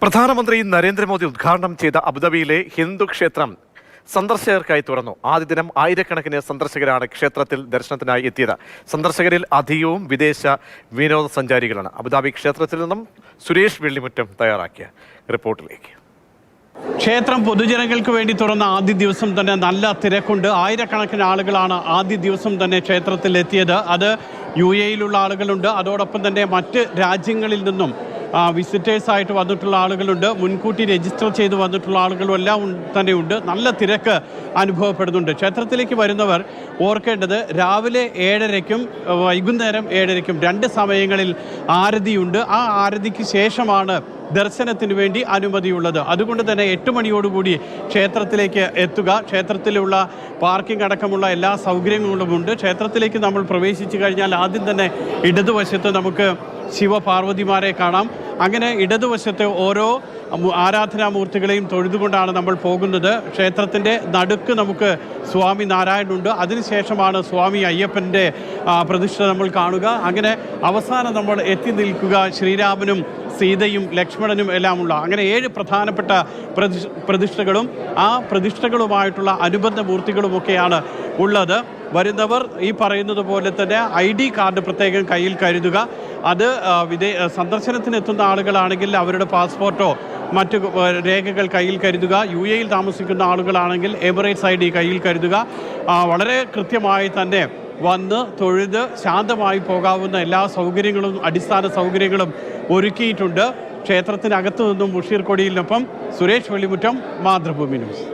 പ്രധാനമന്ത്രി നരേന്ദ്രമോദി ഉദ്ഘാടനം ചെയ്ത അബുദാബിയിലെ ഹിന്ദു ക്ഷേത്രം സന്ദർശകർക്കായി തുറന്നു. ആദ്യ ദിനം ആയിരക്കണക്കിന് സന്ദർശകരാണ് ക്ഷേത്രത്തിൽ ദർശനത്തിനായി എത്തിയത്. സന്ദർശകരിൽ അധികവും വിദേശ വിനോദസഞ്ചാരികളാണ്. അബുദാബി ക്ഷേത്രത്തിൽ നിന്നും സുരേഷ് വെള്ളിമുറ്റം തയ്യാറാക്കിയ റിപ്പോർട്ടിലേക്ക്. ക്ഷേത്രം പൊതുജനങ്ങൾക്ക് വേണ്ടി തുറന്ന ആദ്യ ദിവസം തന്നെ നല്ല തിരക്കുണ്ട്. ആയിരക്കണക്കിന് ആളുകളാണ് ആദ്യ ദിവസം തന്നെ ക്ഷേത്രത്തിൽ എത്തിയത്. അത് UAE-യിലുള്ള ആളുകളുണ്ട്, അതോടൊപ്പം തന്നെ മറ്റ് രാജ്യങ്ങളിൽ നിന്നും വിസിറ്റേഴ്സായിട്ട് വന്നിട്ടുള്ള ആളുകളുണ്ട്, മുൻകൂട്ടി രജിസ്റ്റർ ചെയ്ത് വന്നിട്ടുള്ള ആളുകളും എല്ലാം തന്നെയുണ്ട്. നല്ല തിരക്ക് അനുഭവപ്പെടുന്നുണ്ട്. ക്ഷേത്രത്തിലേക്ക് വരുന്നവർ ഓർക്കേണ്ടത് രാവിലെ 7:30-ക്കും വൈകുന്നേരം 7:30-ക്കും 2 സമയങ്ങളിൽ ആരതിയുണ്ട്. ആ ആരതിക്ക് ശേഷമാണ് ദർശനത്തിന് വേണ്ടി അനുമതിയുള്ളത്. അതുകൊണ്ട് തന്നെ 8 മണിയോടുകൂടി ക്ഷേത്രത്തിലേക്ക് എത്തുക. ക്ഷേത്രത്തിലുള്ള പാർക്കിംഗ് അടക്കമുള്ള എല്ലാ സൗകര്യങ്ങളുമുണ്ട്. ക്ഷേത്രത്തിലേക്ക് നമ്മൾ പ്രവേശിച്ചു കഴിഞ്ഞാൽ ആദ്യം തന്നെ ഇടതുവശത്ത് നമുക്ക് ശിവപാർവതിമാരെ കാണാം. അങ്ങനെ ഇടതുവശത്തെ ഓരോ ആരാധനാമൂർത്തികളെയും തൊഴുതുകൊണ്ടാണ് നമ്മൾ പോകുന്നത്. ക്ഷേത്രത്തിൻ്റെ നടുക്ക് നമുക്ക് സ്വാമി നാരായണനുണ്ട്. അതിനുശേഷമാണ് സ്വാമി അയ്യപ്പൻ്റെ പ്രതിഷ്ഠ നമ്മൾ കാണുക. അങ്ങനെ അവസാനം നമ്മൾ എത്തി നിൽക്കുക ശ്രീരാമനും സീതയും ലക്ഷ്മണനും എല്ലാമുള്ള അങ്ങനെ 7 പ്രധാനപ്പെട്ട പ്രതിഷ്ഠകളും ആ പ്രതിഷ്ഠകളുമായിട്ടുള്ള അനുബന്ധ മൂർത്തികളുമൊക്കെയാണ് ഉള്ളത്. വരുന്നവർ ഈ പറയുന്നത് പോലെ തന്നെ ID കാർഡ് പ്രത്യേകം കയ്യിൽ കരുതുക. അത് സന്ദർശനത്തിനെത്തുന്ന ആളുകളാണെങ്കിൽ അവരുടെ പാസ്പോർട്ടോ മറ്റു രേഖകൾ കയ്യിൽ കരുതുക. UAE-യിൽ താമസിക്കുന്ന ആളുകളാണെങ്കിൽ എമിറേറ്റ്സ് ID കയ്യിൽ കരുതുക. വളരെ കൃത്യമായി തന്നെ വന്ന് തൊഴുത് ശാന്തമായി പോകാവുന്ന എല്ലാ സൗകര്യങ്ങളും അടിസ്ഥാന സൗകര്യങ്ങളും ഒരുക്കിയിട്ടുണ്ട്. ക്ഷേത്രത്തിനകത്തു നിന്നും മുഷീർ കൊടിയിലിനൊപ്പം സുരേഷ് വെള്ളിമുറ്റം, മാതൃഭൂമി ന്യൂസ്.